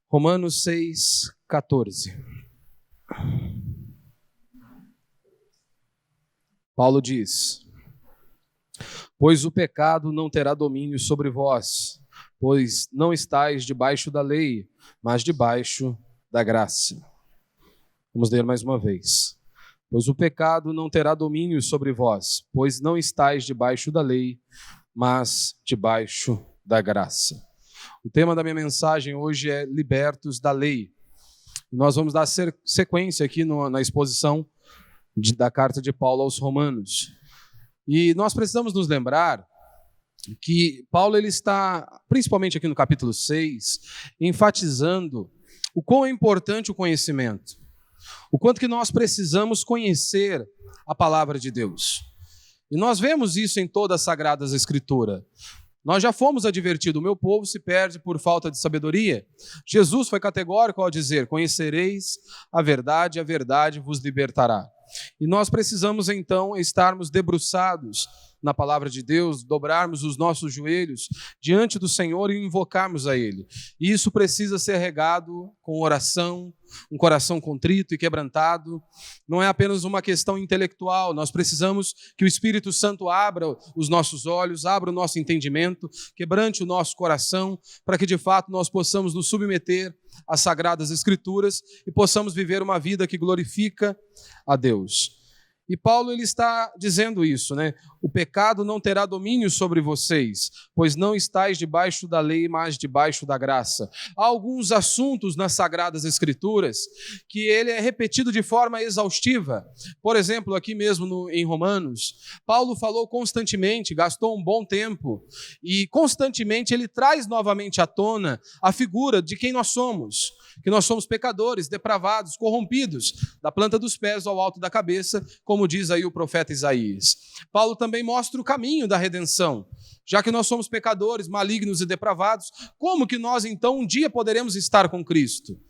Romanos 6,14. Paulo diz: pois o pecado não terá domínio sobre vós, pois não estáis debaixo da lei, mas debaixo da graça. Vamos ler mais uma vez. Pois o pecado não terá domínio sobre vós, pois não estáis debaixo da lei, mas debaixo da graça. O tema da minha mensagem hoje é libertos da lei. Nós vamos dar sequência aqui na exposição da carta de Paulo aos Romanos. E nós precisamos nos lembrar que Paulo ele está, principalmente aqui no capítulo 6, enfatizando o quão é importante o conhecimento, o quanto que nós precisamos conhecer a palavra de Deus. E nós vemos isso em toda a Sagrada Escritura. Nós já fomos advertidos, o meu povo se perde por falta de sabedoria. Jesus foi categórico ao dizer: conhecereis a verdade vos libertará. E nós precisamos então estarmos debruçados na palavra de Deus, dobrarmos os nossos joelhos diante do Senhor e invocarmos a Ele. E isso precisa ser regado com oração, um coração contrito e quebrantado. Não é apenas uma questão intelectual, nós precisamos que o Espírito Santo abra os nossos olhos, abra o nosso entendimento, quebrante o nosso coração, para que de fato nós possamos nos submeter às Sagradas Escrituras e possamos viver uma vida que glorifica a Deus. E Paulo ele está dizendo isso, né? O pecado não terá domínio sobre vocês, pois não estáis debaixo da lei, mas debaixo da graça. Há alguns assuntos nas Sagradas Escrituras que ele é repetido de forma exaustiva. Por exemplo, aqui mesmo em Romanos, Paulo falou constantemente, gastou um bom tempo, e constantemente ele traz novamente à tona a figura de quem nós somos. Que nós somos pecadores, depravados, corrompidos, da planta dos pés ao alto da cabeça, como diz aí o profeta Isaías. Paulo também mostra o caminho da redenção. Já que nós somos pecadores, malignos e depravados, como que nós então um dia poderemos estar com Cristo?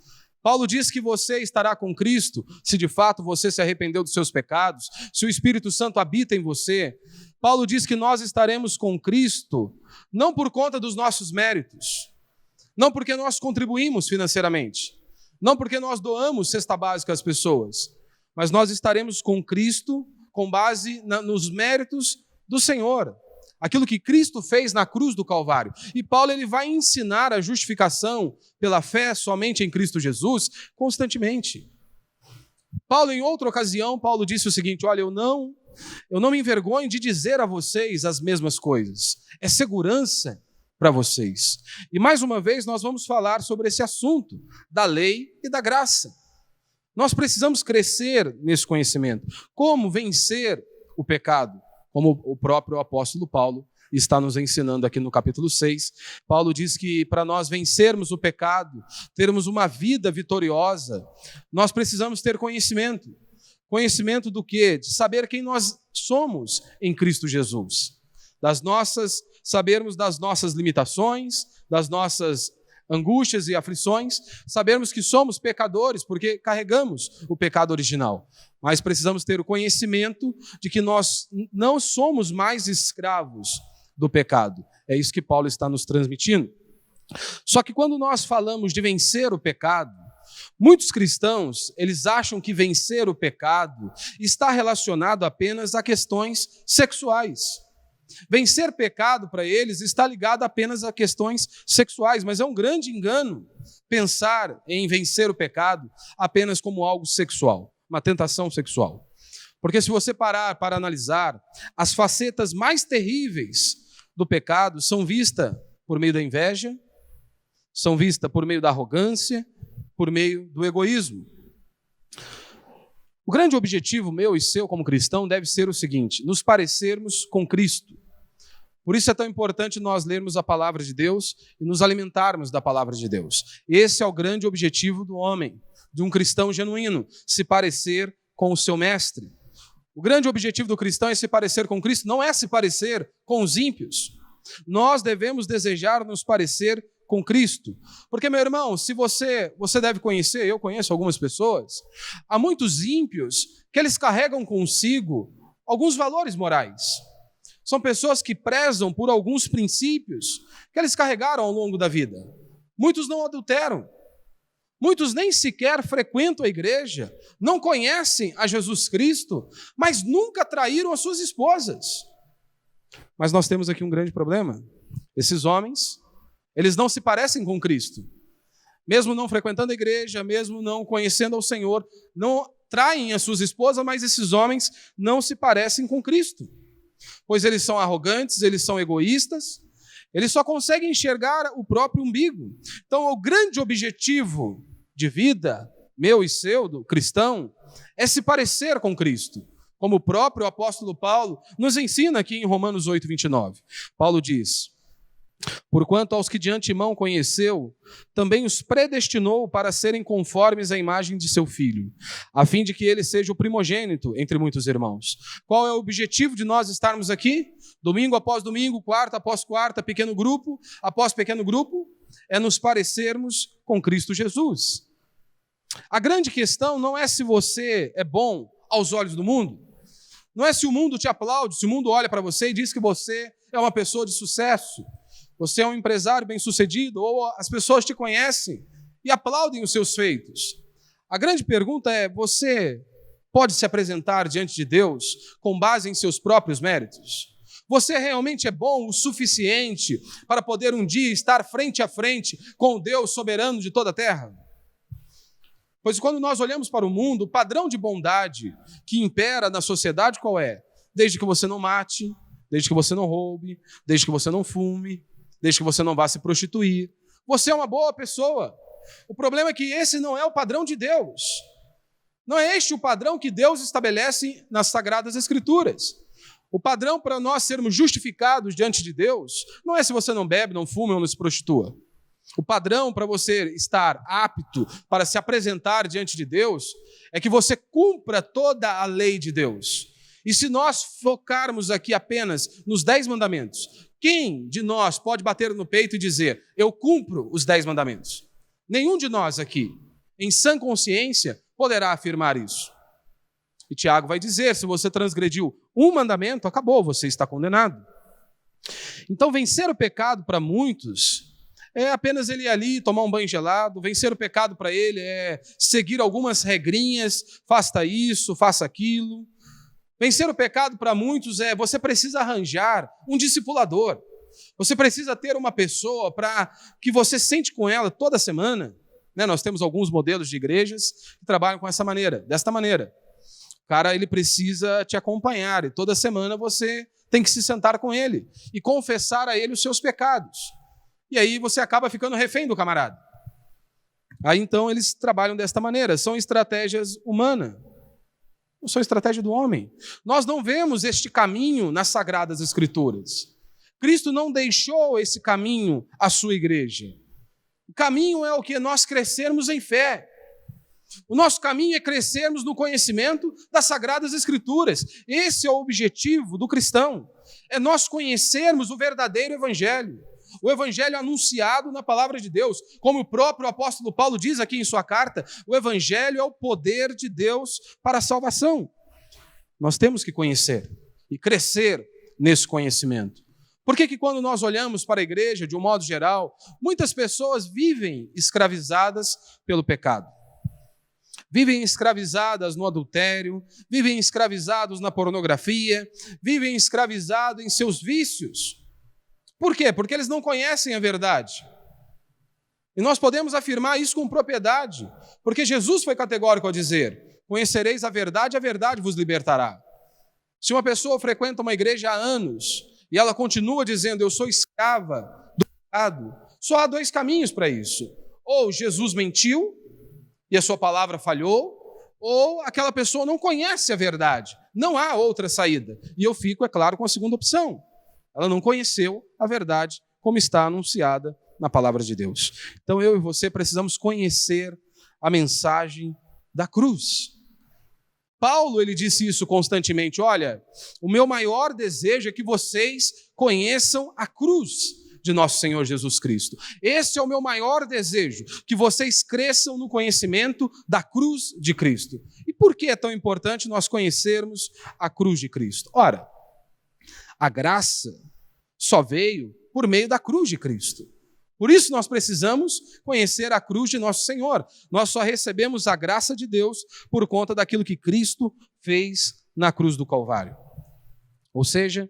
Paulo diz que você estará com Cristo se de fato você se arrependeu dos seus pecados, se o Espírito Santo habita em você. Paulo diz que nós estaremos com Cristo não por conta dos nossos méritos, não porque nós contribuímos financeiramente, não porque nós doamos cesta básica às pessoas, mas nós estaremos com Cristo com base nos méritos do Senhor, aquilo que Cristo fez na cruz do Calvário. E Paulo ele vai ensinar a justificação pela fé somente em Cristo Jesus constantemente. Paulo, em outra ocasião, Paulo disse o seguinte: olha, eu não me envergonho de dizer a vocês as mesmas coisas, é segurança para vocês. E mais uma vez nós vamos falar sobre esse assunto da lei e da graça. Nós precisamos crescer nesse conhecimento. Como vencer o pecado? Como o próprio apóstolo Paulo está nos ensinando aqui no capítulo 6. Paulo diz que para nós vencermos o pecado, termos uma vida vitoriosa, nós precisamos ter conhecimento. Conhecimento do quê? De saber quem nós somos em Cristo Jesus. Sabermos das nossas limitações, das nossas angústias e aflições, sabermos que somos pecadores porque carregamos o pecado original, mas precisamos ter o conhecimento de que nós não somos mais escravos do pecado. É isso que Paulo está nos transmitindo. Só que quando nós falamos de vencer o pecado, muitos cristãos, eles acham que vencer o pecado está relacionado apenas a questões sexuais. Vencer pecado para eles está ligado apenas a questões sexuais, mas é um grande engano pensar em vencer o pecado apenas como algo sexual, uma tentação sexual. Porque se você parar para analisar, as facetas mais terríveis do pecado são vistas por meio da inveja, são vistas por meio da arrogância, por meio do egoísmo. O grande objetivo meu e seu como cristão deve ser o seguinte: nos parecermos com Cristo. Por isso é tão importante nós lermos a palavra de Deus e nos alimentarmos da palavra de Deus. Esse é o grande objetivo do homem, de um cristão genuíno, se parecer com o seu mestre. O grande objetivo do cristão é se parecer com Cristo, não é se parecer com os ímpios. Nós devemos desejar nos parecer com Cristo. Porque, meu irmão, se você deve conhecer, eu conheço algumas pessoas, há muitos ímpios que eles carregam consigo alguns valores morais. São pessoas que prezam por alguns princípios que eles carregaram ao longo da vida. muitos não adulteram, muitos nem sequer frequentam a igreja, não conhecem a Jesus Cristo, mas nunca traíram as suas esposas. Mas nós temos aqui um grande problema. Esses homens, eles não se parecem com Cristo. Mesmo não frequentando a igreja, mesmo não conhecendo ao Senhor, não traem as suas esposas, mas esses homens não se parecem com Cristo. Pois eles são arrogantes, eles são egoístas, eles só conseguem enxergar o próprio umbigo. Então, o grande objetivo de vida, meu e seu, do cristão, é se parecer com Cristo. Como o próprio apóstolo Paulo nos ensina aqui em Romanos 8, 29. Paulo diz: porquanto aos que de antemão conheceu, também os predestinou para serem conformes à imagem de seu Filho, a fim de que ele seja o primogênito entre muitos irmãos. Qual é o objetivo de nós estarmos aqui? Domingo após domingo, quarta após quarta, pequeno grupo após pequeno grupo, é nos parecermos com Cristo Jesus. A grande questão não é se você é bom aos olhos do mundo, não é se o mundo te aplaude, se o mundo olha para você e diz que você é uma pessoa de sucesso, você é um empresário bem-sucedido, ou as pessoas te conhecem e aplaudem os seus feitos. A grande pergunta é: você pode se apresentar diante de Deus com base em seus próprios méritos? Você realmente é bom o suficiente para poder um dia estar frente a frente com o Deus soberano de toda a terra? Pois quando nós olhamos para o mundo, o padrão de bondade que impera na sociedade qual é? Desde que você não mate, desde que você não roube, desde que você não fume, desde que você não vá se prostituir, você é uma boa pessoa. O problema é que esse não é o padrão de Deus. Não é este o padrão que Deus estabelece nas Sagradas Escrituras. O padrão para nós sermos justificados diante de Deus não é se você não bebe, não fuma ou não se prostitua. O padrão para você estar apto para se apresentar diante de Deus é que você cumpra toda a lei de Deus. E se nós focarmos aqui apenas nos 10 mandamentos, quem de nós pode bater no peito e dizer: eu cumpro os 10 mandamentos? Nenhum de nós aqui, em sã consciência, poderá afirmar isso. E Tiago vai dizer: se você transgrediu um mandamento, acabou, você está condenado. Então, vencer o pecado para muitos é apenas ele ir ali tomar um banho gelado. Vencer o pecado para ele é seguir algumas regrinhas, faça isso, faça aquilo. Vencer o pecado para muitos é: você precisa arranjar um discipulador. Você precisa ter uma pessoa para que você sente com ela toda semana. Nós temos alguns modelos de igrejas que trabalham com essa maneira, desta maneira. O cara, ele precisa te acompanhar e toda semana você tem que se sentar com ele e confessar a ele os seus pecados. E aí você acaba ficando refém do camarada. Aí então eles trabalham desta maneira. São estratégias humanas. Não são estratégia do homem. Nós não vemos este caminho nas Sagradas Escrituras. Cristo não deixou esse caminho à sua igreja. O caminho é o que? Nós crescermos em fé. O nosso caminho é crescermos no conhecimento das Sagradas Escrituras. Esse é o objetivo do cristão. É nós conhecermos o verdadeiro Evangelho. O Evangelho anunciado na palavra de Deus. Como o próprio apóstolo Paulo diz aqui em sua carta, o Evangelho é o poder de Deus para a salvação. Nós temos que conhecer e crescer nesse conhecimento. Por que quando nós olhamos para a igreja, de um modo geral, muitas pessoas vivem escravizadas pelo pecado? Vivem escravizadas no adultério, vivem escravizados na pornografia, vivem escravizados em seus vícios. Por quê? Porque eles não conhecem a verdade. E nós podemos afirmar isso com propriedade, porque Jesus foi categórico ao dizer: conhecereis a verdade vos libertará. Se uma pessoa frequenta uma igreja há anos e ela continua dizendo: eu sou escrava do pecado, só há 2 caminhos para isso. Ou Jesus mentiu e a sua palavra falhou, ou aquela pessoa não conhece a verdade. Não há outra saída. E eu fico, é claro, com a segunda opção. Ela não conheceu a verdade como está anunciada na palavra de Deus. Então eu e você precisamos conhecer a mensagem da cruz. Paulo, ele disse isso constantemente: olha, o meu maior desejo é que vocês conheçam a cruz de nosso Senhor Jesus Cristo. Esse é o meu maior desejo, que vocês cresçam no conhecimento da cruz de Cristo. E por que é tão importante nós conhecermos a cruz de Cristo? Ora, a graça só veio por meio da cruz de Cristo. Por isso nós precisamos conhecer a cruz de nosso Senhor. Nós só recebemos a graça de Deus por conta daquilo que Cristo fez na cruz do Calvário. Ou seja,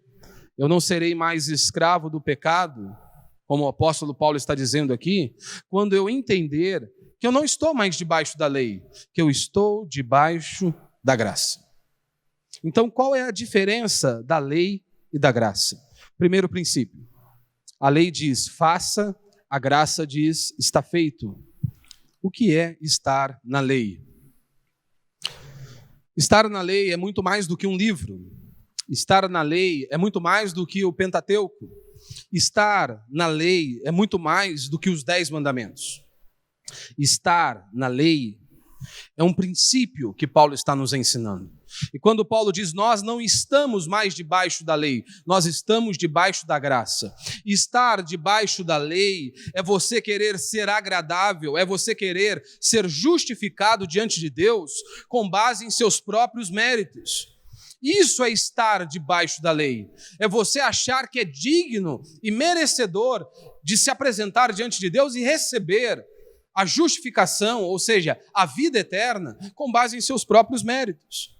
eu não serei mais escravo do pecado, como o apóstolo Paulo está dizendo aqui, quando eu entender que eu não estou mais debaixo da lei, que eu estou debaixo da graça. Então, qual é a diferença da lei e da graça? Primeiro princípio, a lei diz, faça, a graça diz, está feito. O que é estar na lei? Estar na lei é muito mais do que um livro. Estar na lei é muito mais do que o Pentateuco. Estar na lei é muito mais do que os 10 mandamentos. Estar na lei é um princípio que Paulo está nos ensinando. E quando Paulo diz, nós não estamos mais debaixo da lei, nós estamos debaixo da graça. Estar debaixo da lei é você querer ser agradável, é você querer ser justificado diante de Deus com base em seus próprios méritos. Isso é estar debaixo da lei. É você achar que é digno e merecedor de se apresentar diante de Deus e receber a justificação, ou seja, a vida eterna, com base em seus próprios méritos.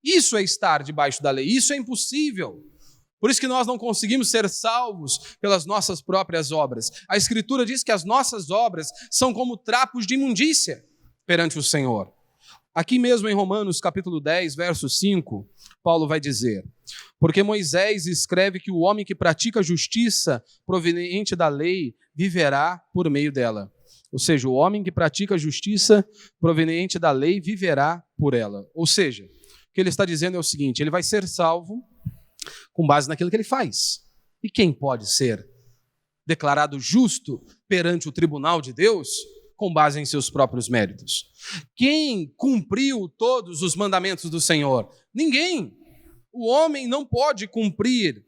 Isso é estar debaixo da lei, isso é impossível. Por isso que nós não conseguimos ser salvos pelas nossas próprias obras. A Escritura diz que as nossas obras são como trapos de imundícia perante o Senhor. Aqui mesmo em Romanos capítulo 10, verso 5, Paulo vai dizer, porque Moisés escreve que o homem que pratica a justiça proveniente da lei viverá por meio dela. Ou seja, o homem que pratica a justiça proveniente da lei viverá por ela. Ou seja, o que ele está dizendo é o seguinte, ele vai ser salvo com base naquilo que ele faz. E quem pode ser declarado justo perante o tribunal de Deus com base em seus próprios méritos? Quem cumpriu todos os mandamentos do Senhor? Ninguém. O homem não pode cumprir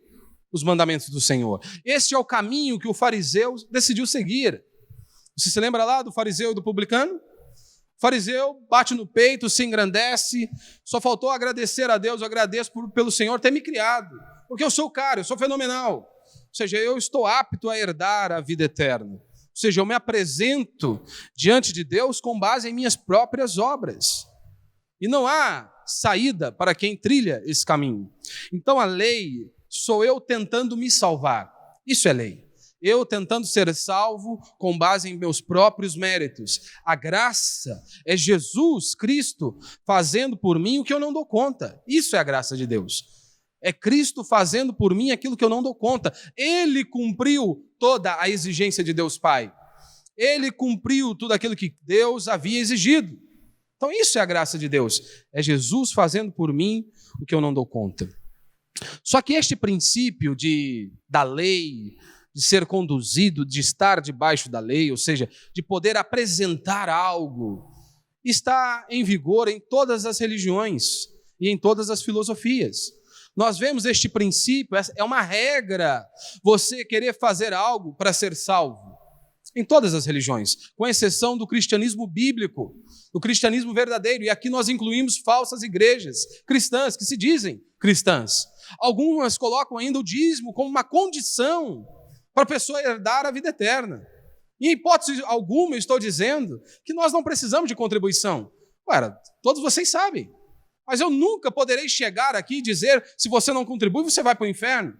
os mandamentos do Senhor. Este é o caminho que o fariseu decidiu seguir. Você se lembra lá do fariseu e do publicano? O fariseu bate no peito, se engrandece, só faltou agradecer a Deus, eu agradeço pelo Senhor ter me criado, porque eu sou o cara, eu sou fenomenal. Ou seja, eu estou apto a herdar a vida eterna. Ou seja, eu me apresento diante de Deus com base em minhas próprias obras. E não há saída para quem trilha esse caminho. Então a lei sou eu tentando me salvar. Isso é lei. Eu tentando ser salvo com base em meus próprios méritos. A graça é Jesus Cristo fazendo por mim o que eu não dou conta. Isso é a graça de Deus. É Cristo fazendo por mim aquilo que eu não dou conta. Ele cumpriu toda a exigência de Deus Pai. Ele cumpriu tudo aquilo que Deus havia exigido. Então isso é a graça de Deus. É Jesus fazendo por mim o que eu não dou conta. Só que este princípio da lei, de ser conduzido, de estar debaixo da lei, ou seja, de poder apresentar algo, está em vigor em todas as religiões e em todas as filosofias. Nós vemos este princípio, é uma regra, você querer fazer algo para ser salvo. Em todas as religiões, com exceção do cristianismo bíblico, do cristianismo verdadeiro, e aqui nós incluímos falsas igrejas cristãs, que se dizem cristãs. Algumas colocam ainda o dízimo como uma condição para a pessoa herdar a vida eterna. E em hipótese alguma eu estou dizendo que nós não precisamos de contribuição. Ora, todos vocês sabem, mas eu nunca poderei chegar aqui e dizer, se você não contribui, você vai para o inferno.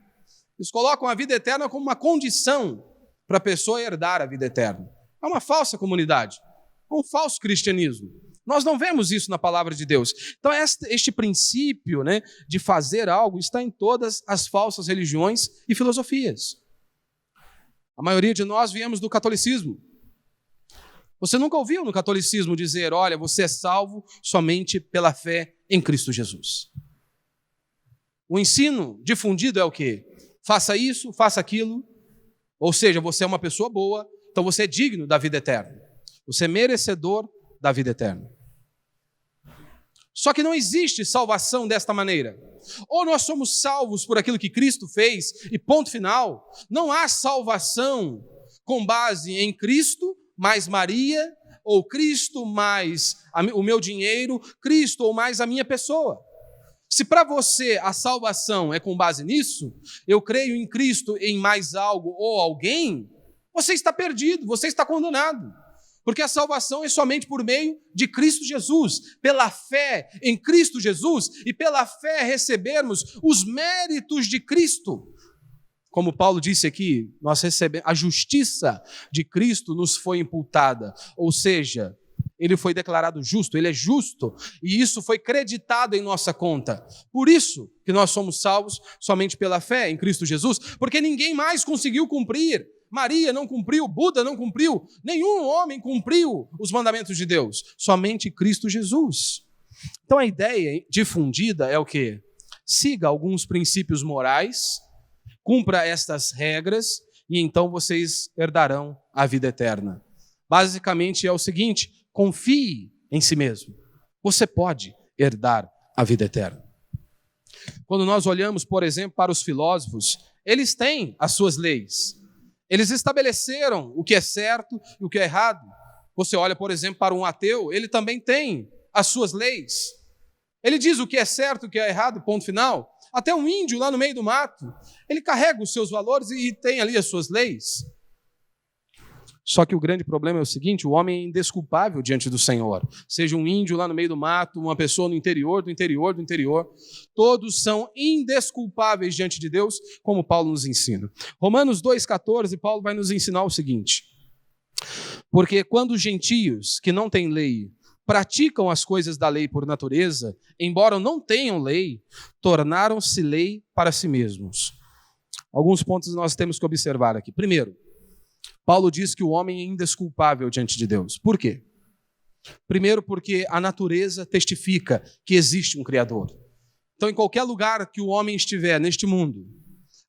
Eles colocam a vida eterna como uma condição para a pessoa herdar a vida eterna. É uma falsa comunidade, um falso cristianismo. Nós não vemos isso na palavra de Deus. Então este princípio, de fazer algo está em todas as falsas religiões e filosofias. A maioria de nós viemos do catolicismo. Você nunca ouviu no catolicismo dizer, olha, você é salvo somente pela fé em Cristo Jesus. O ensino difundido é o quê? Faça isso, faça aquilo. Ou seja, você é uma pessoa boa, então você é digno da vida eterna. Você é merecedor da vida eterna. Só que não existe salvação desta maneira. Ou nós somos salvos por aquilo que Cristo fez e ponto final. Não há salvação com base em Cristo mais Maria, ou Cristo mais o meu dinheiro, Cristo ou mais a minha pessoa. Se para você a salvação é com base nisso, eu creio em Cristo em mais algo ou alguém, você está perdido, você está condenado. Porque a salvação é somente por meio de Cristo Jesus, pela fé em Cristo Jesus e pela fé recebermos os méritos de Cristo. Como Paulo disse aqui, nós recebemos, a justiça de Cristo nos foi imputada, ou seja, ele foi declarado justo, ele é justo, e isso foi creditado em nossa conta. Por isso que nós somos salvos somente pela fé em Cristo Jesus, porque ninguém mais conseguiu cumprir. Maria não cumpriu, Buda não cumpriu, nenhum homem cumpriu os mandamentos de Deus, somente Cristo Jesus. Então a ideia difundida é o quê? Siga alguns princípios morais, cumpra estas regras e então vocês herdarão a vida eterna. Basicamente é o seguinte: confie em si mesmo. Você pode herdar a vida eterna. Quando nós olhamos, por exemplo, para os filósofos, eles têm as suas leis. Eles estabeleceram o que é certo e o que é errado. Você olha, por exemplo, para um ateu, ele também tem as suas leis. Ele diz o que é certo e o que é errado, ponto final. Até um índio lá no meio do mato, ele carrega os seus valores e tem ali as suas leis. Só que o grande problema é o seguinte: o homem é indesculpável diante do Senhor. Seja um índio lá no meio do mato, uma pessoa no interior, todos são indesculpáveis diante de Deus, como Paulo nos ensina. Romanos 2,14, Paulo vai nos ensinar o seguinte: porque quando os gentios que não têm lei praticam as coisas da lei por natureza, embora não tenham lei, tornaram-se lei para si mesmos. Alguns pontos nós temos que observar aqui. Primeiro, Paulo diz que o homem é indesculpável diante de Deus. Por quê? Primeiro, porque a natureza testifica que existe um Criador. Então, em qualquer lugar que o homem estiver neste mundo,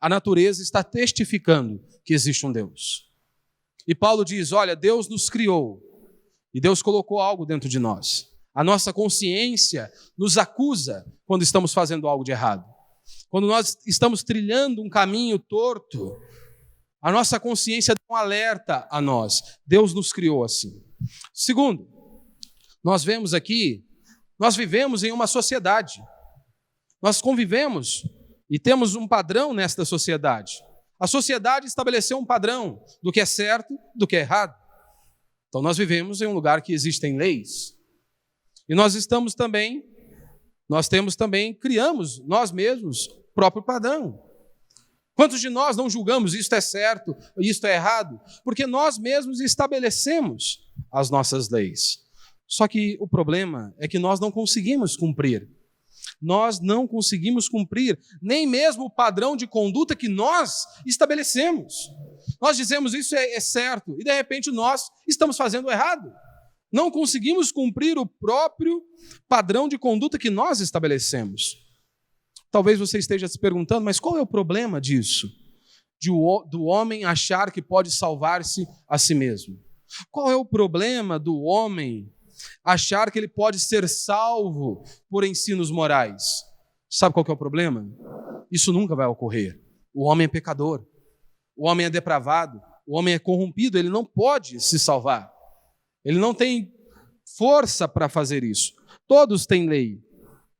a natureza está testificando que existe um Deus. E Paulo diz, olha, Deus nos criou e Deus colocou algo dentro de nós. A nossa consciência nos acusa quando estamos fazendo algo de errado. Quando nós estamos trilhando um caminho torto, a nossa consciência dá um alerta a nós. Deus nos criou assim. Segundo, nós vemos aqui, nós vivemos em uma sociedade. Nós convivemos e temos um padrão nesta sociedade. A sociedade estabeleceu um padrão do que é certo, do que é errado. Então nós vivemos em um lugar que existem leis. E nós criamos nós mesmos o próprio padrão. Quantos de nós não julgamos isto é certo, isto é errado? Porque nós mesmos estabelecemos as nossas leis. Só que o problema é que nós não conseguimos cumprir. Nós não conseguimos cumprir nem mesmo o padrão de conduta que nós estabelecemos. Nós dizemos isso é certo e de repente nós estamos fazendo errado. Não conseguimos cumprir o próprio padrão de conduta que nós estabelecemos. Talvez você esteja se perguntando, mas qual é o problema disso? Do homem achar que pode salvar-se a si mesmo. Qual é o problema do homem achar que ele pode ser salvo por ensinos morais? Sabe qual que é o problema? Isso nunca vai ocorrer. O homem é pecador, o homem é depravado, o homem é corrompido, ele não pode se salvar. Ele não tem força para fazer isso. Todos têm lei,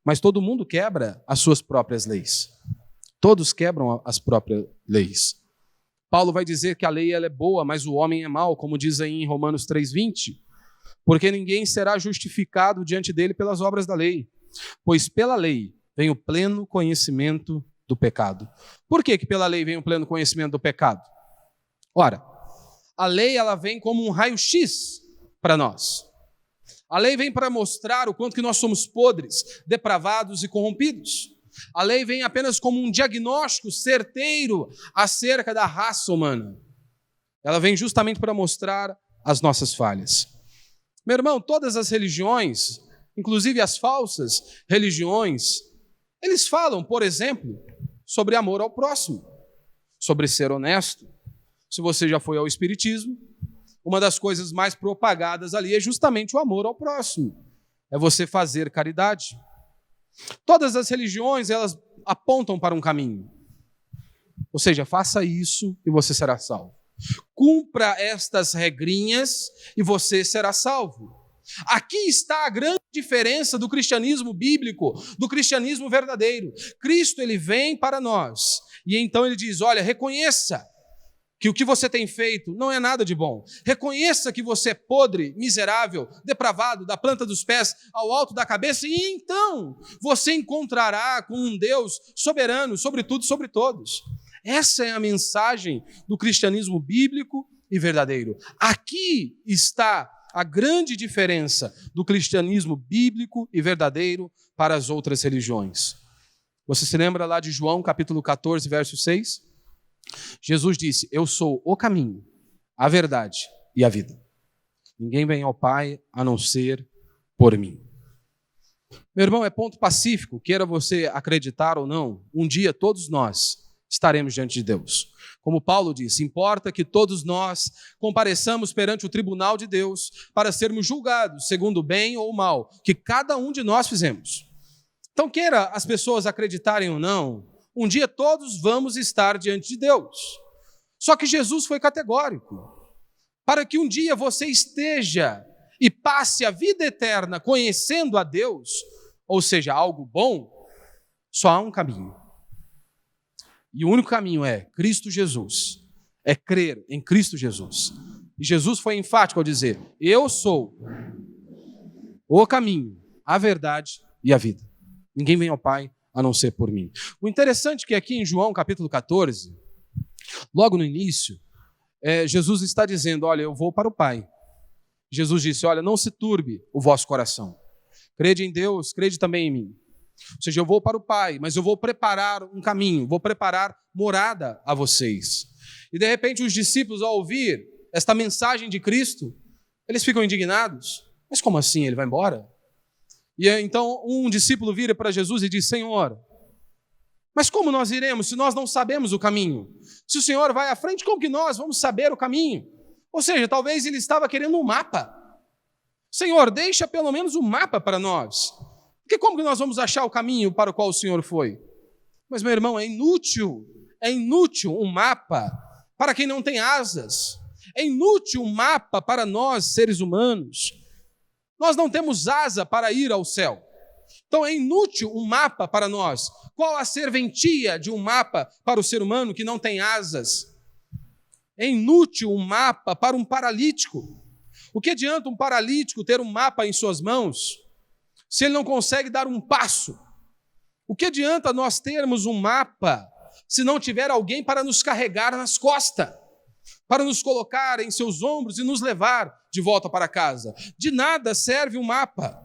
mas todo mundo quebra as suas próprias leis. Todos quebram as próprias leis. Paulo vai dizer que a lei ela é boa, mas o homem é mau, como diz aí em Romanos 3,20. Porque ninguém será justificado diante dele pelas obras da lei, pois pela lei vem o pleno conhecimento do pecado. Por que pela lei vem o pleno conhecimento do pecado? Ora, a lei ela vem como um raio-x para nós. A lei vem para mostrar o quanto que nós somos podres, depravados e corrompidos. A lei vem apenas como um diagnóstico certeiro acerca da raça humana. Ela vem justamente para mostrar as nossas falhas. Meu irmão, todas as religiões, inclusive as falsas religiões, eles falam, por exemplo, sobre amor ao próximo, sobre ser honesto. Se você já foi ao espiritismo, uma das coisas mais propagadas ali é justamente o amor ao próximo. É você fazer caridade. Todas as religiões, elas apontam para um caminho. Ou seja, faça isso e você será salvo. Cumpra estas regrinhas e você será salvo. Aqui está a grande diferença do cristianismo bíblico, do cristianismo verdadeiro. Cristo, ele vem para nós e então ele diz, olha, reconheça que o que você tem feito não é nada de bom. Reconheça que você é podre, miserável, depravado, da planta dos pés ao alto da cabeça, e então você encontrará com um Deus soberano sobre tudo e sobre todos. Essa é a mensagem do cristianismo bíblico e verdadeiro. Aqui está a grande diferença do cristianismo bíblico e verdadeiro para as outras religiões. Você se lembra lá de João, capítulo 14, verso 6? Jesus disse: eu sou o caminho, a verdade e a vida. Ninguém vem ao Pai a não ser por mim. Meu irmão, é ponto pacífico, queira você acreditar ou não, um dia todos nós estaremos diante de Deus. Como Paulo disse, importa que todos nós compareçamos perante o tribunal de Deus para sermos julgados segundo o bem ou o mal que cada um de nós fizemos. Então, queira as pessoas acreditarem ou não, um dia todos vamos estar diante de Deus. Só que Jesus foi categórico. Para que um dia você esteja e passe a vida eterna conhecendo a Deus, ou seja, algo bom, só há um caminho. E o único caminho é Cristo Jesus. É crer em Cristo Jesus. E Jesus foi enfático ao dizer: eu sou o caminho, a verdade e a vida. Ninguém vem ao Pai a não ser por mim. O interessante é que aqui em João capítulo 14, logo no início, Jesus está dizendo: olha, eu vou para o Pai. Jesus disse: olha, não se turbe o vosso coração. Crede em Deus, crede também em mim. Ou seja, eu vou para o Pai, mas eu vou preparar um caminho, vou preparar morada a vocês. E de repente os discípulos, ao ouvir esta mensagem de Cristo, eles ficam indignados. Mas como assim? Ele vai embora? E então um discípulo vira para Jesus e diz: Senhor, mas como nós iremos se nós não sabemos o caminho? Se o Senhor vai à frente, como que nós vamos saber o caminho? Ou seja, talvez ele estava querendo um mapa. Senhor, deixa pelo menos um mapa para nós. Porque como que nós vamos achar o caminho para o qual o Senhor foi? Mas, meu irmão, é inútil um mapa para quem não tem asas. É inútil um mapa para nós, seres humanos. Nós não temos asa para ir ao céu. Então é inútil um mapa para nós. Qual a serventia de um mapa para o ser humano que não tem asas? É inútil um mapa para um paralítico. O que adianta um paralítico ter um mapa em suas mãos se ele não consegue dar um passo? O que adianta nós termos um mapa se não tiver alguém para nos carregar nas costas, para nos colocar em seus ombros e nos levar de volta para casa? De nada serve um mapa.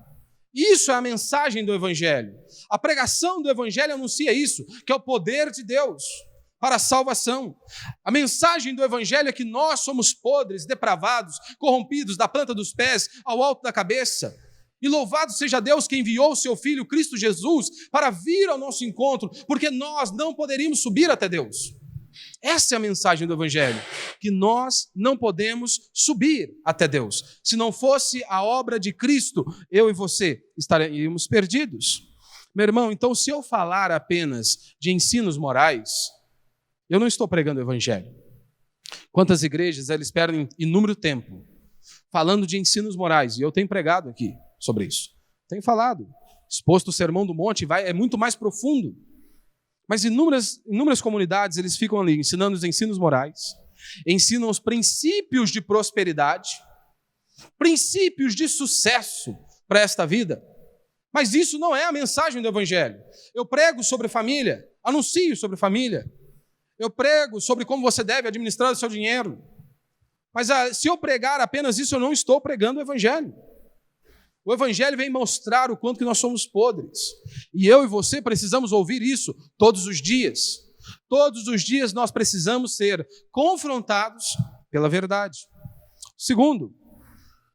Isso é a mensagem do Evangelho. A pregação do Evangelho anuncia isso, que é o poder de Deus para a salvação. A mensagem do Evangelho é que nós somos podres, depravados, corrompidos, da planta dos pés ao alto da cabeça. E louvado seja Deus que enviou o seu Filho, Cristo Jesus, para vir ao nosso encontro, porque nós não poderíamos subir até Deus. Essa é a mensagem do Evangelho, que nós não podemos subir até Deus. Se não fosse a obra de Cristo, eu e você estaríamos perdidos. Meu irmão, então se eu falar apenas de ensinos morais, eu não estou pregando o Evangelho. Quantas igrejas eles perdem inúmero tempo falando de ensinos morais, e eu tenho pregado aqui sobre isso. Tenho falado, exposto o Sermão do Monte, é muito mais profundo. Mas inúmeras comunidades, eles ficam ali ensinando os ensinos morais, ensinam os princípios de prosperidade, princípios de sucesso para esta vida. Mas isso não é a mensagem do Evangelho. Eu prego sobre família, anuncio sobre família. Eu prego sobre como você deve administrar o seu dinheiro. Mas se eu pregar apenas isso, eu não estou pregando o Evangelho. O Evangelho vem mostrar o quanto que nós somos podres. E eu e você precisamos ouvir isso todos os dias. Todos os dias nós precisamos ser confrontados pela verdade. Segundo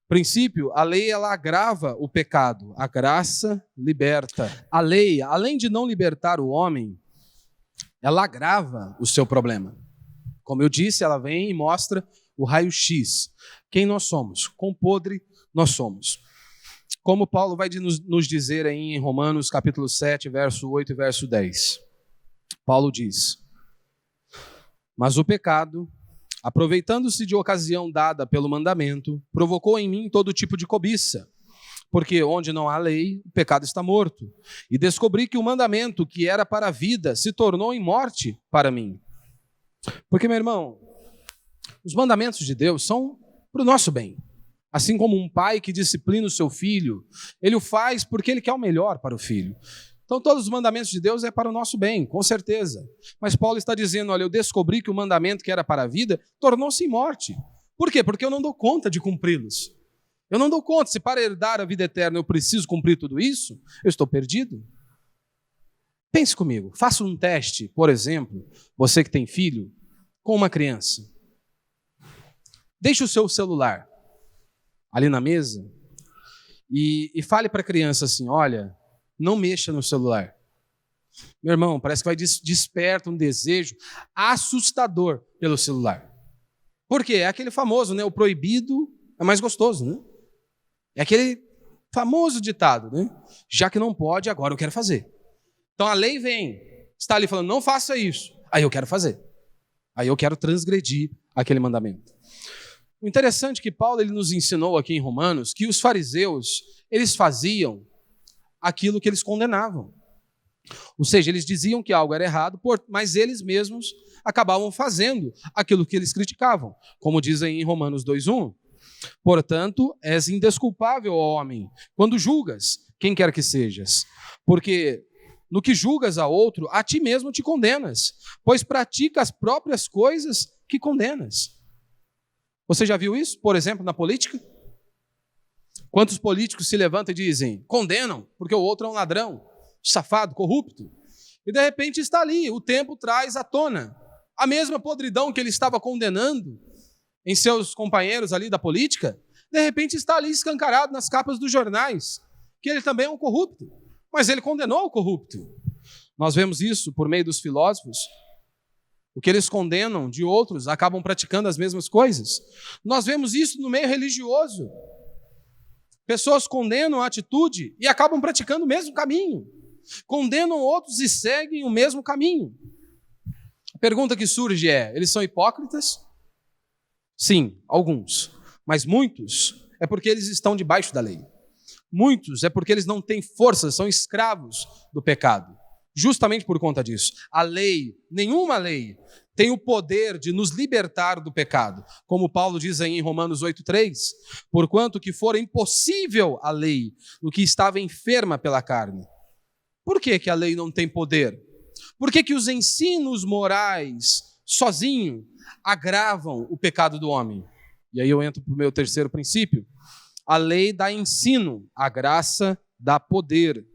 princípio, a lei ela agrava o pecado, a graça liberta. A lei, além de não libertar o homem, ela agrava o seu problema. Como eu disse, ela vem e mostra o raio-x. Quem nós somos? Quão podre nós somos. Como Paulo vai nos dizer aí em Romanos capítulo 7, verso 8 e verso 10. Paulo diz: mas o pecado, aproveitando-se de ocasião dada pelo mandamento, provocou em mim todo tipo de cobiça, porque onde não há lei, o pecado está morto. E descobri que o mandamento que era para a vida se tornou em morte para mim. Porque, meu irmão, Os mandamentos de Deus são para o nosso bem. Assim como um pai que disciplina o seu filho, ele o faz porque ele quer o melhor para o filho. Então todos os mandamentos de Deus é para o nosso bem, com certeza. Mas Paulo está dizendo, olha, eu descobri que o mandamento que era para a vida tornou-se em morte. Por quê? Porque eu não dou conta de cumpri-los. Eu não dou conta, se para herdar a vida eterna eu preciso cumprir tudo isso, eu estou perdido. Pense comigo, faça um teste, por exemplo, você que tem filho, com uma criança. Deixe o seu celular ali na mesa e fale para a criança assim, olha, não mexa no celular. Meu irmão, parece que vai desperta um desejo assustador pelo celular. Por quê? É aquele famoso, né? O proibido é mais gostoso, né? É aquele famoso ditado, né? Já que não pode, agora eu quero fazer. Então a lei vem, está ali falando, não faça isso. Aí eu quero fazer. Aí eu quero transgredir aquele mandamento. O interessante é que Paulo ele nos ensinou aqui em Romanos que os fariseus, eles faziam aquilo que eles condenavam. Ou seja, eles diziam que algo era errado, mas eles mesmos acabavam fazendo aquilo que eles criticavam. Como dizem em Romanos 2:1, portanto, és indesculpável, ó homem, quando julgas quem quer que sejas, porque no que julgas a outro, a ti mesmo te condenas, pois pratica as próprias coisas que condenas. Você já viu isso, por exemplo, na política? Quantos políticos se levantam e dizem, condenam, porque o outro é um ladrão, safado, corrupto. E de repente está ali, o tempo traz à tona a mesma podridão que ele estava condenando em seus companheiros ali da política, de repente está ali escancarado nas capas dos jornais, que ele também é um corrupto, mas ele condenou o corrupto. Nós vemos isso por meio dos filósofos. O que eles condenam de outros acabam praticando as mesmas coisas. Nós vemos isso no meio religioso. Pessoas condenam a atitude e acabam praticando o mesmo caminho. Condenam outros e seguem o mesmo caminho. A pergunta que surge é, eles são hipócritas? Sim, alguns. Mas muitos é porque eles estão debaixo da lei. Muitos é porque eles não têm força, são escravos do pecado. Justamente por conta disso. A lei, nenhuma lei, tem o poder de nos libertar do pecado. Como Paulo diz aí em Romanos 8:3, porquanto que fora impossível a lei, no que estava enferma pela carne. Por que que a lei não tem poder? Por que que os ensinos morais, sozinho, agravam o pecado do homem? E aí eu entro para o meu terceiro princípio. A lei dá ensino, a graça dá poder.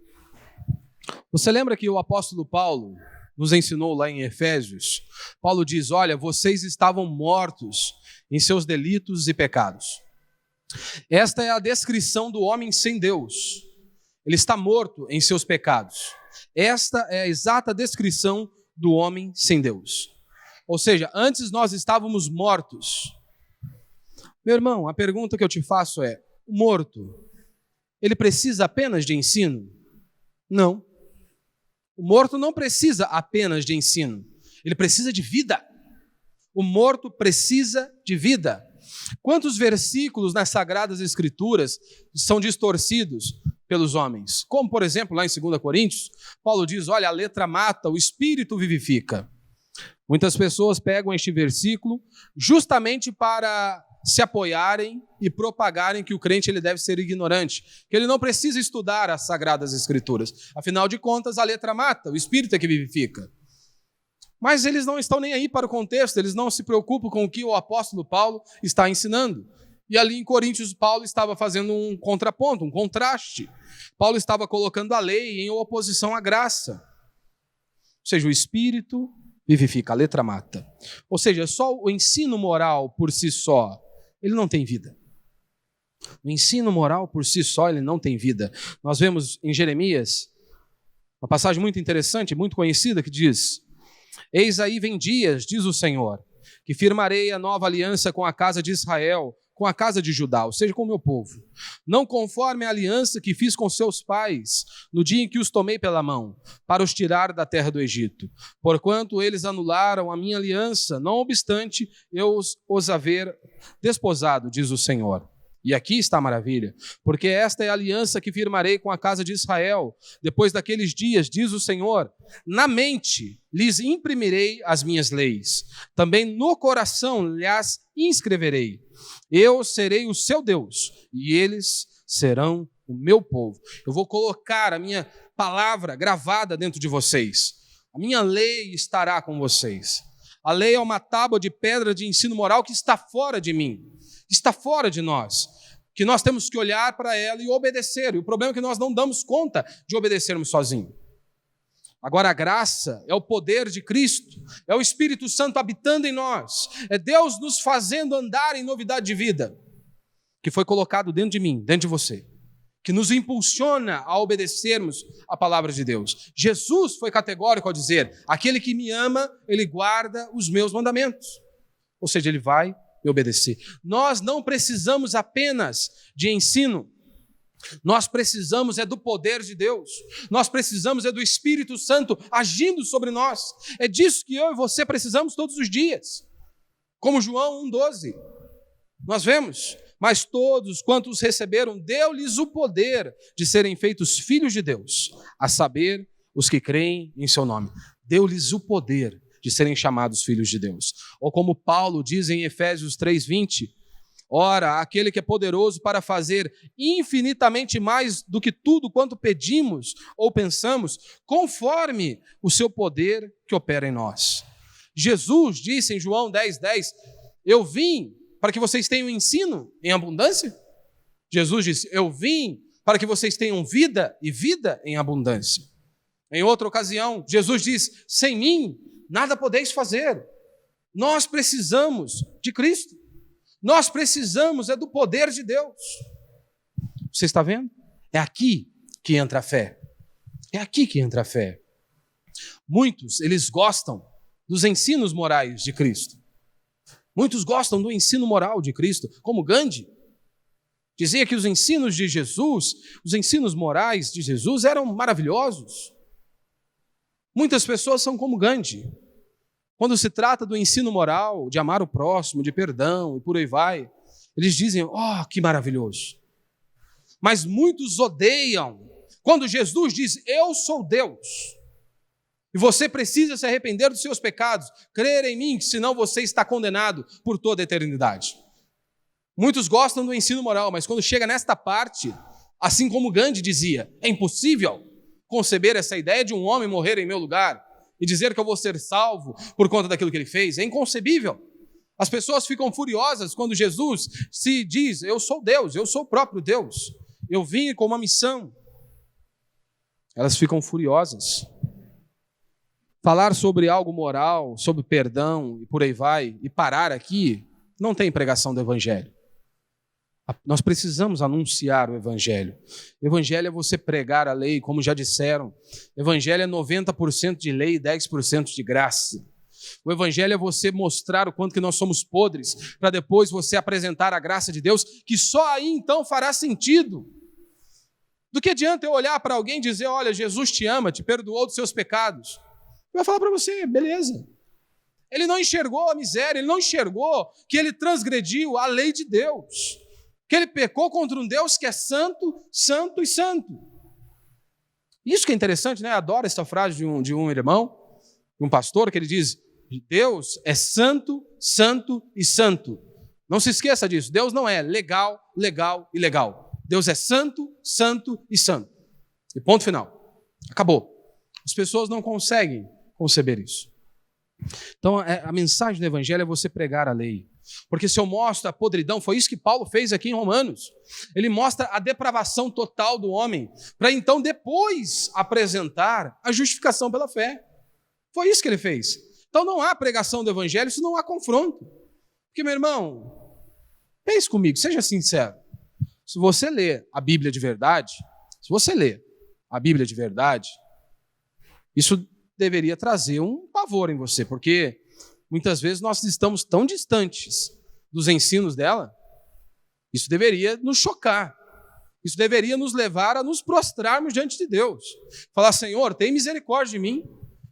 Você lembra que o apóstolo Paulo nos ensinou lá em Efésios? Paulo diz, olha, vocês estavam mortos em seus delitos e pecados. Esta é a descrição do homem sem Deus. Ele está morto em seus pecados. Esta é a exata descrição do homem sem Deus. Ou seja, antes nós estávamos mortos. Meu irmão, a pergunta que eu te faço é, o morto, ele precisa apenas de ensino? Não. O morto não precisa apenas de ensino, ele precisa de vida. O morto precisa de vida. Quantos versículos nas Sagradas Escrituras são distorcidos pelos homens? Como, por exemplo, lá em 2 Coríntios, Paulo diz, olha, a letra mata, o espírito vivifica. Muitas pessoas pegam este versículo justamente para se apoiarem e propagarem que o crente ele deve ser ignorante, que ele não precisa estudar as Sagradas Escrituras. Afinal de contas, a letra mata, o espírito é que vivifica. Mas eles não estão nem aí para o contexto, eles não se preocupam com o que o apóstolo Paulo está ensinando. E ali em Coríntios, Paulo estava fazendo um contraponto, um contraste. Paulo estava colocando a lei em oposição à graça. Ou seja, o espírito vivifica, a letra mata. Ou seja, só o ensino moral por si só, ele não tem vida. O ensino moral por si só, ele não tem vida. Nós vemos em Jeremias uma passagem muito interessante, muito conhecida, que diz, eis aí vem dias, diz o Senhor, que firmarei a nova aliança com a casa de Israel, com a casa de Judá, ou seja, com o meu povo. Não conforme a aliança que fiz com seus pais, no dia em que os tomei pela mão, para os tirar da terra do Egito. Porquanto eles anularam a minha aliança, não obstante eu os haver desposado, diz o Senhor. E aqui está a maravilha, porque esta é a aliança que firmarei com a casa de Israel. Depois daqueles dias, diz o Senhor, na mente lhes imprimirei as minhas leis. Também no coração lhes inscreverei. Eu serei o seu Deus e eles serão o meu povo. Eu vou colocar a minha palavra gravada dentro de vocês. A minha lei estará com vocês. A lei é uma tábua de pedra de ensino moral que está fora de mim, está fora de nós, que nós temos que olhar para ela e obedecer. E o problema é que nós não damos conta de obedecermos sozinhos. Agora, a graça é o poder de Cristo, é o Espírito Santo habitando em nós, é Deus nos fazendo andar em novidade de vida, que foi colocado dentro de mim, dentro de você, que nos impulsiona a obedecermos a palavra de Deus. Jesus foi categórico ao dizer, aquele que me ama, ele guarda os meus mandamentos. Ou seja, ele vai me obedecer. Nós não precisamos apenas de ensino, nós precisamos é do poder de Deus, nós precisamos é do Espírito Santo agindo sobre nós. É disso que eu e você precisamos todos os dias. Como João 1,12, nós vemos, mas todos quantos receberam, deu-lhes o poder de serem feitos filhos de Deus, a saber, os que creem em seu nome. Deu-lhes o poder de serem chamados filhos de Deus. Ou como Paulo diz em Efésios 3,20, ora, aquele que é poderoso para fazer infinitamente mais do que tudo quanto pedimos ou pensamos, conforme o seu poder que opera em nós. Jesus disse em João 10,10, eu vim para que vocês tenham ensino em abundância. Jesus disse, eu vim para que vocês tenham vida e vida em abundância. Em outra ocasião, Jesus diz, sem mim nada podeis fazer. Nós precisamos de Cristo. Nós precisamos é do poder de Deus. Você está vendo? É aqui que entra a fé. É aqui que entra a fé. Muitos, eles gostam dos ensinos morais de Cristo. Muitos gostam do ensino moral de Cristo, como Gandhi. Dizia que os ensinos de Jesus, os ensinos morais de Jesus eram maravilhosos. Muitas pessoas são como Gandhi. Quando se trata do ensino moral, de amar o próximo, de perdão e por aí vai, eles dizem, oh, que maravilhoso. Mas muitos odeiam quando Jesus diz, eu sou Deus. E você precisa se arrepender dos seus pecados, crer em mim, senão você está condenado por toda a eternidade. Muitos gostam do ensino moral, mas quando chega nesta parte, assim como Gandhi dizia, é impossível conceber essa ideia de um homem morrer em meu lugar e dizer que eu vou ser salvo por conta daquilo que ele fez. É inconcebível. As pessoas ficam furiosas quando Jesus se diz, eu sou Deus, eu sou o próprio Deus. Eu vim com uma missão. Elas ficam furiosas. Falar sobre algo moral, sobre perdão e por aí vai, e parar aqui, não tem pregação do Evangelho. Nós precisamos anunciar o Evangelho. Evangelho é você pregar a lei, como já disseram. Evangelho é 90% de lei e 10% de graça. O Evangelho é você mostrar o quanto que nós somos podres, para depois você apresentar a graça de Deus, que só aí então fará sentido. Do que adianta eu olhar para alguém e dizer, olha, Jesus te ama, te perdoou dos seus pecados. Eu vou falar para você, beleza. Ele não enxergou a miséria, ele não enxergou que ele transgrediu a lei de Deus, que ele pecou contra um Deus que é santo, santo e santo. Isso que é interessante, né? Adoro essa frase de um irmão, de um pastor, que ele diz, Deus é santo, santo e santo. Não se esqueça disso, Deus não é legal, legal e legal. Deus é santo, santo e santo. E ponto final. Acabou. As pessoas não conseguem conceber isso. Então, a mensagem do Evangelho é você pregar a lei. Porque se eu mostro a podridão, foi isso que Paulo fez aqui em Romanos. Ele mostra a depravação total do homem, para então depois apresentar a justificação pela fé. Foi isso que ele fez. Então não há pregação do Evangelho se não há confronto. Porque, meu irmão, pense comigo, seja sincero. Se você lê a Bíblia de verdade, isso deveria trazer um pavor em você, porque muitas vezes nós estamos tão distantes dos ensinos dela, isso deveria nos chocar, isso deveria nos levar a nos prostrarmos diante de Deus. Falar, Senhor, tem misericórdia de mim,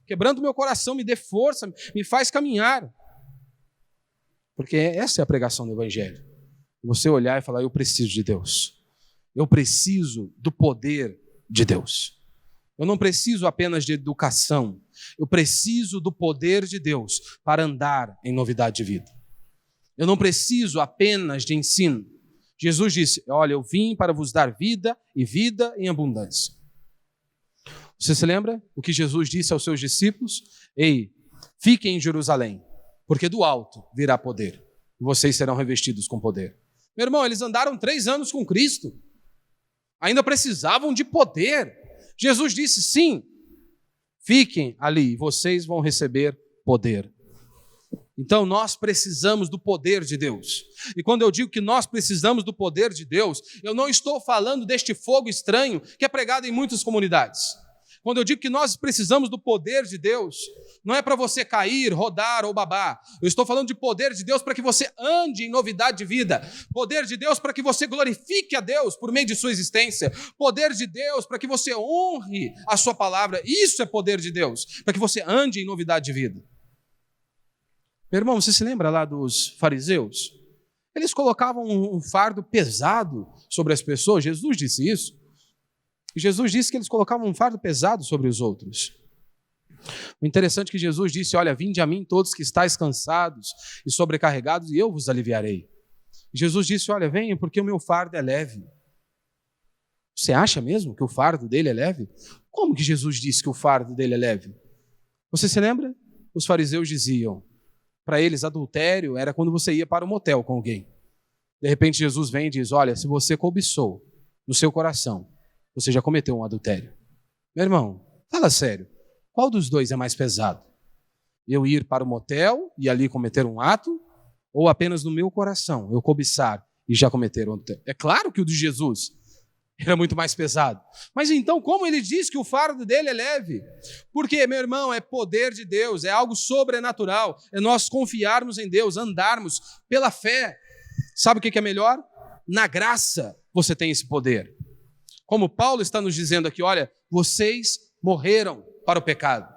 quebrando meu coração, me dê força, me faz caminhar. Porque essa é a pregação do Evangelho. Você olhar e falar, eu preciso de Deus. Eu preciso do poder de Deus. Eu não preciso apenas de educação. Eu preciso do poder de Deus para andar em novidade de vida. Eu não preciso apenas de ensino. Jesus disse, olha, eu vim para vos dar vida e vida em abundância. Você se lembra o que Jesus disse aos seus discípulos? Ei, fiquem em Jerusalém, porque do alto virá poder, e vocês serão revestidos com poder. Meu irmão, eles andaram 3 anos com Cristo, ainda precisavam de poder. Jesus disse, sim, fiquem ali, vocês vão receber poder. Então nós precisamos do poder de Deus. E quando eu digo que nós precisamos do poder de Deus, eu não estou falando deste fogo estranho que é pregado em muitas comunidades. Quando eu digo que nós precisamos do poder de Deus, não é para você cair, rodar ou babar. Eu estou falando de poder de Deus para que você ande em novidade de vida. Poder de Deus para que você glorifique a Deus por meio de sua existência. Poder de Deus para que você honre a sua palavra. Isso é poder de Deus, para que você ande em novidade de vida. Meu irmão, você se lembra lá dos fariseus? Eles colocavam um fardo pesado sobre as pessoas. Jesus disse isso. Jesus disse que eles colocavam um fardo pesado sobre os outros. O interessante é que Jesus disse, olha, vinde a mim todos que estáis cansados e sobrecarregados e eu vos aliviarei. Jesus disse, olha, venham porque o meu fardo é leve. Você acha mesmo que o fardo dele é leve? Como que Jesus disse que o fardo dele é leve? Você se lembra? Os fariseus diziam, para eles adultério era quando você ia para um motel com alguém. De repente Jesus vem e diz, olha, se você cobiçou no seu coração, você já cometeu um adultério. Meu irmão, fala sério. Qual dos dois é mais pesado? Eu ir para o motel e ali cometer um ato? Ou apenas no meu coração eu cobiçar e já cometer um adultério? É claro que o de Jesus era muito mais pesado. Mas então como ele diz que o fardo dele é leve? Porque, meu irmão, é poder de Deus, é algo sobrenatural. É nós confiarmos em Deus, andarmos pela fé. Sabe o que é melhor? Na graça você tem esse poder. Como Paulo está nos dizendo aqui, olha, vocês morreram para o pecado.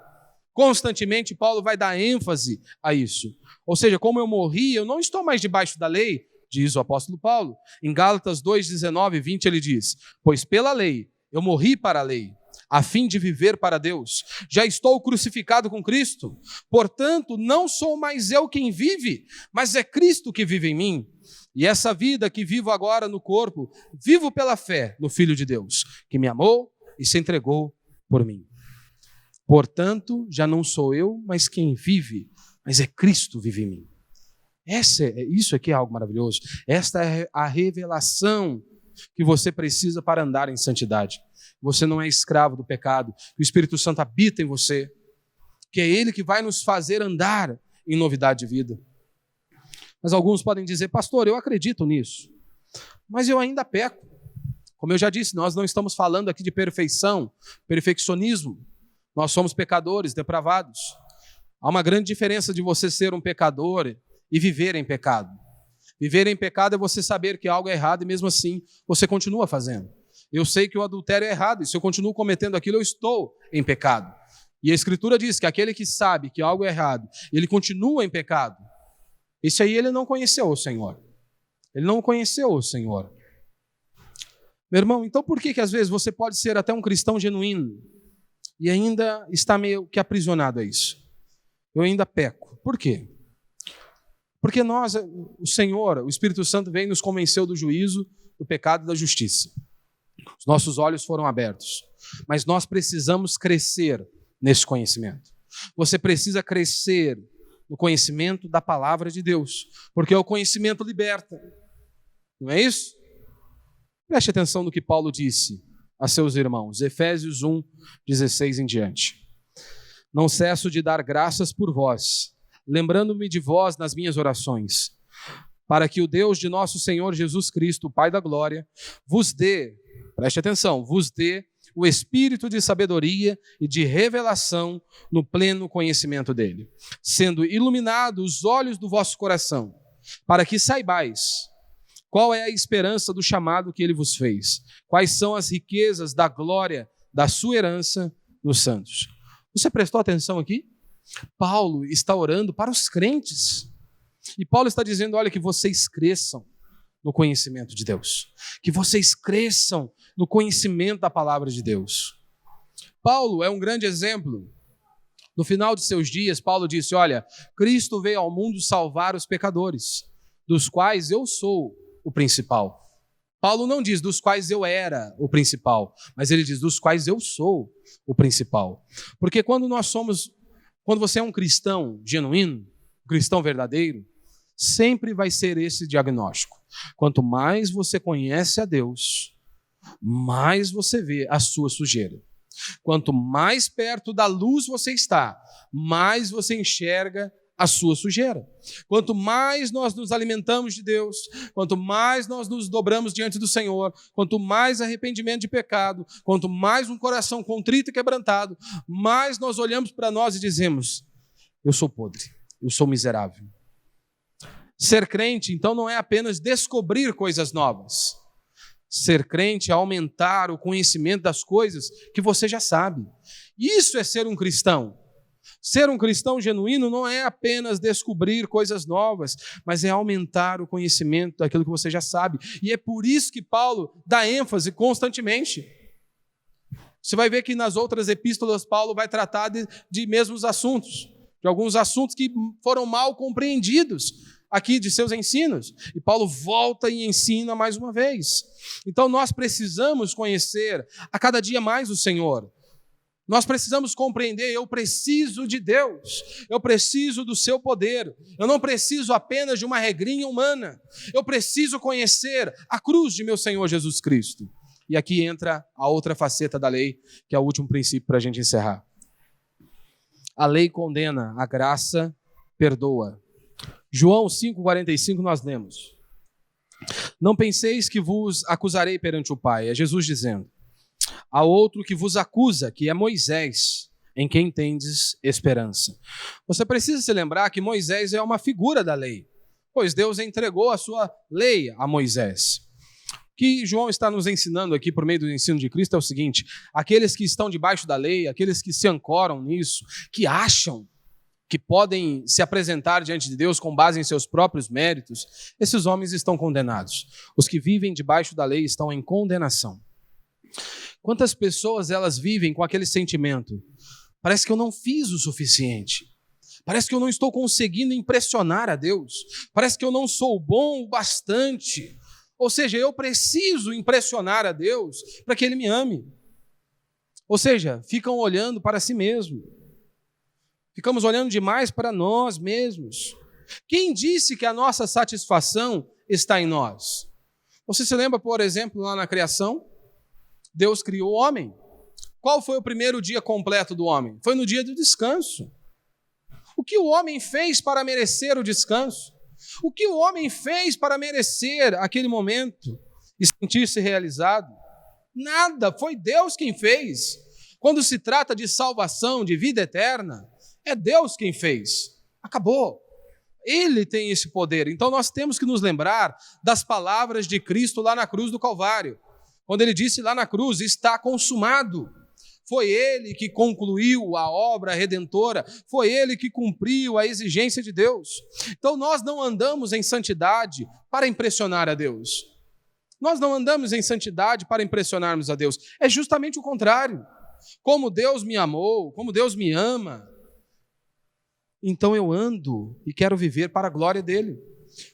Constantemente Paulo vai dar ênfase a isso. Ou seja, como eu morri, eu não estou mais debaixo da lei, diz o apóstolo Paulo. Em Gálatas 2, 19 e 20 ele diz, pois pela lei eu morri para a lei, a fim de viver para Deus. Já estou crucificado com Cristo. Portanto, não sou mais eu quem vive, mas é Cristo que vive em mim. E essa vida que vivo agora no corpo, vivo pela fé no Filho de Deus, que me amou e se entregou por mim. Portanto, já não sou eu, mas quem vive, mas é Cristo vive em mim. Isso aqui é algo maravilhoso. Esta é a revelação que você precisa para andar em santidade. Você não é escravo do pecado, o Espírito Santo habita em você, que é Ele que vai nos fazer andar em novidade de vida. Mas alguns podem dizer, pastor, eu acredito nisso, mas eu ainda peco. Como eu já disse, nós não estamos falando aqui de perfeição, perfeccionismo. Nós somos pecadores, depravados. Há uma grande diferença de você ser um pecador e viver em pecado. Viver em pecado é você saber que algo é errado e mesmo assim você continua fazendo. Eu sei que o adultério é errado e se eu continuo cometendo aquilo, eu estou em pecado. E a Escritura diz que aquele que sabe que algo é errado, ele continua em pecado. Esse aí ele não conheceu o Senhor. Ele não conheceu o Senhor. Meu irmão, então por que às vezes você pode ser até um cristão genuíno e ainda está meio que aprisionado a isso? Eu ainda peco. Por quê? Porque o Senhor, o Espírito Santo vem e nos convenceu do juízo, do pecado e da justiça. Os nossos olhos foram abertos. Mas nós precisamos crescer nesse conhecimento. Você precisa crescer no conhecimento da palavra de Deus, porque o conhecimento liberta. Não é isso? Preste atenção no que Paulo disse a seus irmãos, Efésios 1, 16 em diante. Não cesso de dar graças por vós, lembrando-me de vós nas minhas orações, para que o Deus de nosso Senhor Jesus Cristo, o Pai da glória, vos dê, preste atenção, vos dê o espírito de sabedoria e de revelação no pleno conhecimento dele, sendo iluminados os olhos do vosso coração, para que saibais qual é a esperança do chamado que ele vos fez, quais são as riquezas da glória da sua herança nos santos. Você prestou atenção aqui? Paulo está orando para os crentes. E Paulo está dizendo, olha, que vocês cresçam no conhecimento de Deus. Que vocês cresçam no conhecimento da palavra de Deus. Paulo é um grande exemplo. No final de seus dias, Paulo disse, olha, Cristo veio ao mundo salvar os pecadores, dos quais eu sou o principal. Paulo não diz dos quais eu era o principal, mas ele diz dos quais eu sou o principal. Porque quando você é um cristão genuíno, um cristão verdadeiro, sempre vai ser esse diagnóstico. Quanto mais você conhece a Deus, mais você vê a sua sujeira. Quanto mais perto da luz você está, mais você enxerga a sua sujeira. Quanto mais nós nos alimentamos de Deus, quanto mais nós nos dobramos diante do Senhor, quanto mais arrependimento de pecado, quanto mais um coração contrito e quebrantado, mais nós olhamos para nós e dizemos, eu sou podre, eu sou miserável. Ser crente, então, não é apenas descobrir coisas novas. Ser crente é aumentar o conhecimento das coisas que você já sabe. Isso é ser um cristão. Ser um cristão genuíno não é apenas descobrir coisas novas, mas é aumentar o conhecimento daquilo que você já sabe. E é por isso que Paulo dá ênfase constantemente. Você vai ver que nas outras epístolas Paulo vai tratar de mesmos assuntos, de alguns assuntos que foram mal compreendidos aqui de seus ensinos. E Paulo volta e ensina mais uma vez. Então nós precisamos conhecer a cada dia mais o Senhor. Nós precisamos compreender, eu preciso de Deus, eu preciso do seu poder, eu não preciso apenas de uma regrinha humana, eu preciso conhecer a cruz de meu Senhor Jesus Cristo. E aqui entra a outra faceta da lei, que é o último princípio para a gente encerrar. A lei condena, a graça perdoa. João 5,45 nós lemos. Não penseis que vos acusarei perante o Pai, é Jesus dizendo. Há outro que vos acusa, que é Moisés, em quem tendes esperança. Você precisa se lembrar que Moisés é uma figura da lei, pois Deus entregou a sua lei a Moisés. O que João está nos ensinando aqui por meio do ensino de Cristo é o seguinte, aqueles que estão debaixo da lei, aqueles que se ancoram nisso, que acham que podem se apresentar diante de Deus com base em seus próprios méritos, esses homens estão condenados. Os que vivem debaixo da lei estão em condenação. Quantas pessoas elas vivem com aquele sentimento? Parece que eu não fiz o suficiente. Parece que eu não estou conseguindo impressionar a Deus. Parece que eu não sou bom o bastante. Ou seja, eu preciso impressionar a Deus para que Ele me ame. Ou seja, ficam olhando para si mesmo. Ficamos olhando demais para nós mesmos. Quem disse que a nossa satisfação está em nós? Você se lembra, por exemplo, lá na criação? Deus criou o homem. Qual foi o primeiro dia completo do homem? Foi no dia do descanso. O que o homem fez para merecer o descanso? O que o homem fez para merecer aquele momento e sentir-se realizado? Nada, foi Deus quem fez. Quando se trata de salvação, de vida eterna, é Deus quem fez. Acabou. Ele tem esse poder. Então nós temos que nos lembrar das palavras de Cristo lá na cruz do Calvário. Quando ele disse lá na cruz, está consumado. Foi ele que concluiu a obra redentora, foi ele que cumpriu a exigência de Deus. Então nós não andamos em santidade para impressionar a Deus. Nós não andamos em santidade para impressionarmos a Deus. É justamente o contrário. Como Deus me amou, como Deus me ama, então eu ando e quero viver para a glória dele.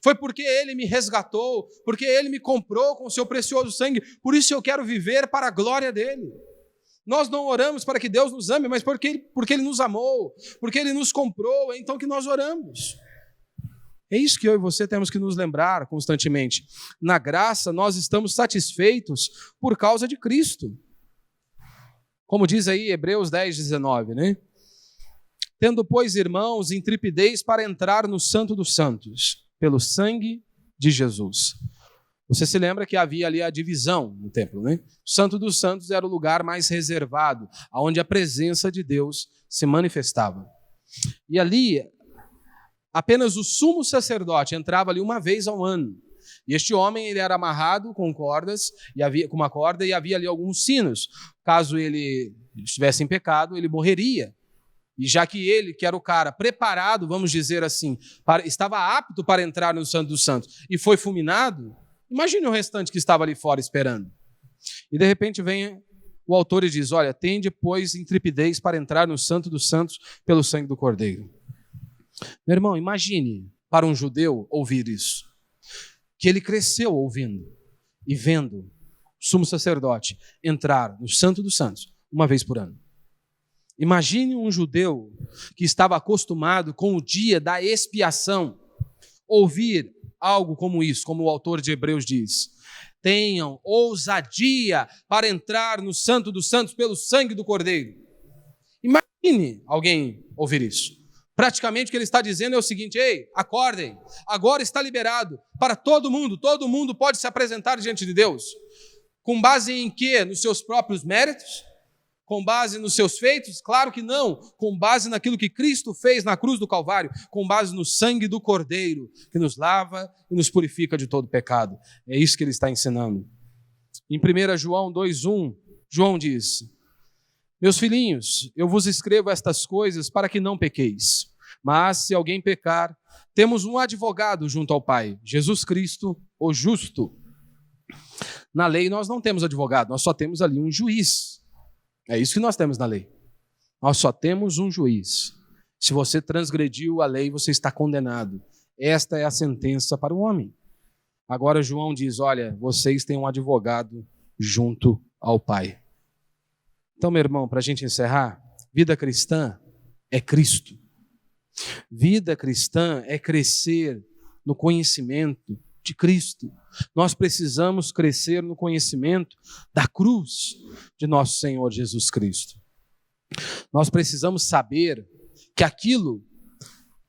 Foi porque Ele me resgatou, porque Ele me comprou com o seu precioso sangue, por isso eu quero viver para a glória dEle. Nós não oramos para que Deus nos ame, mas porque Ele nos amou, porque Ele nos comprou, é então que nós oramos. É isso que eu e você temos que nos lembrar constantemente. Na graça nós estamos satisfeitos por causa de Cristo. Como diz aí Hebreus 10:19, né? Tendo, pois, irmãos, intrepidez para entrar no Santo dos Santos, pelo sangue de Jesus. Você se lembra que havia ali a divisão no templo, né? O Santo dos Santos era o lugar mais reservado, onde a presença de Deus se manifestava. E ali, apenas o sumo sacerdote entrava ali uma vez ao ano. E este homem ele era amarrado com cordas, com uma corda, e havia ali alguns sinos. Caso ele estivesse em pecado, ele morreria. E já que ele, que era o cara preparado, vamos dizer assim, estava apto para entrar no Santo dos Santos e foi fulminado, Imagine o restante que estava ali fora esperando. E de repente vem o autor e diz, olha, tende, pois, intrepidez para entrar no Santo dos Santos pelo sangue do Cordeiro. Meu irmão, imagine para um judeu ouvir isso. Que ele cresceu ouvindo e vendo o sumo sacerdote entrar no Santo dos Santos uma vez por ano. Imagine um judeu que estava acostumado com o dia da expiação, ouvir algo como isso, como o autor de Hebreus diz. Tenham ousadia para entrar no Santo dos Santos pelo sangue do Cordeiro. Imagine alguém ouvir isso. Praticamente o que ele está dizendo é o seguinte, ei, acordem, agora está liberado para todo mundo pode se apresentar diante de Deus. Com base em quê? Nos seus próprios méritos? Com base nos seus feitos? Claro que não. Com base naquilo que Cristo fez na cruz do Calvário, com base no sangue do Cordeiro, que nos lava e nos purifica de todo pecado. É isso que ele está ensinando. Em 1 João 2,1, João diz, meus filhinhos, eu vos escrevo estas coisas para que não pequeis. Mas se alguém pecar, temos um advogado junto ao Pai, Jesus Cristo, o justo. Na lei nós não temos advogado, nós só temos ali um juiz. É isso que nós temos na lei. Nós só temos um juiz. Se você transgrediu a lei, você está condenado. Esta é a sentença para o homem. Agora João diz, olha, vocês têm um advogado junto ao Pai. Então, meu irmão, para a gente encerrar, vida cristã é Cristo. Vida cristã é crescer no conhecimento de Cristo. Nós precisamos crescer no conhecimento da cruz de nosso Senhor Jesus Cristo. Nós precisamos saber que aquilo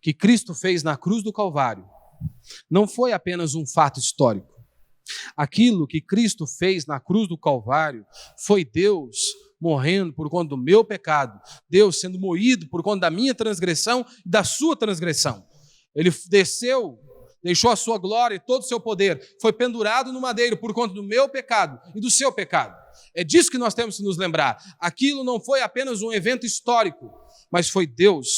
que Cristo fez na cruz do Calvário não foi apenas um fato histórico. Aquilo que Cristo fez na cruz do Calvário foi Deus morrendo por conta do meu pecado, Deus sendo moído por conta da minha transgressão e da sua transgressão. Ele desceu, deixou a sua glória e todo o seu poder, foi pendurado no madeiro por conta do meu pecado e do seu pecado. É disso que nós temos que nos lembrar. Aquilo não foi apenas um evento histórico, mas foi Deus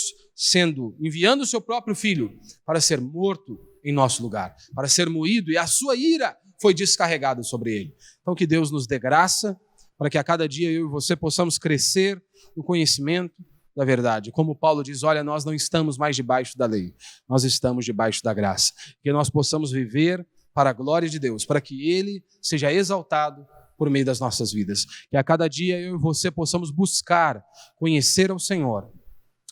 enviando o seu próprio Filho para ser morto em nosso lugar, para ser moído, e a sua ira foi descarregada sobre ele. Então que Deus nos dê graça, para que a cada dia eu e você possamos crescer no conhecimento da verdade. Como Paulo diz, olha, nós não estamos mais debaixo da lei, nós estamos debaixo da graça. Que nós possamos viver para a glória de Deus, para que Ele seja exaltado por meio das nossas vidas. Que a cada dia eu e você possamos buscar conhecer ao Senhor,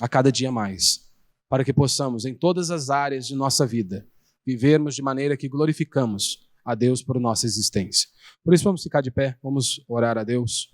a cada dia mais, para que possamos, em todas as áreas de nossa vida, vivermos de maneira que glorificamos a Deus por nossa existência. Por isso vamos ficar de pé, vamos orar a Deus.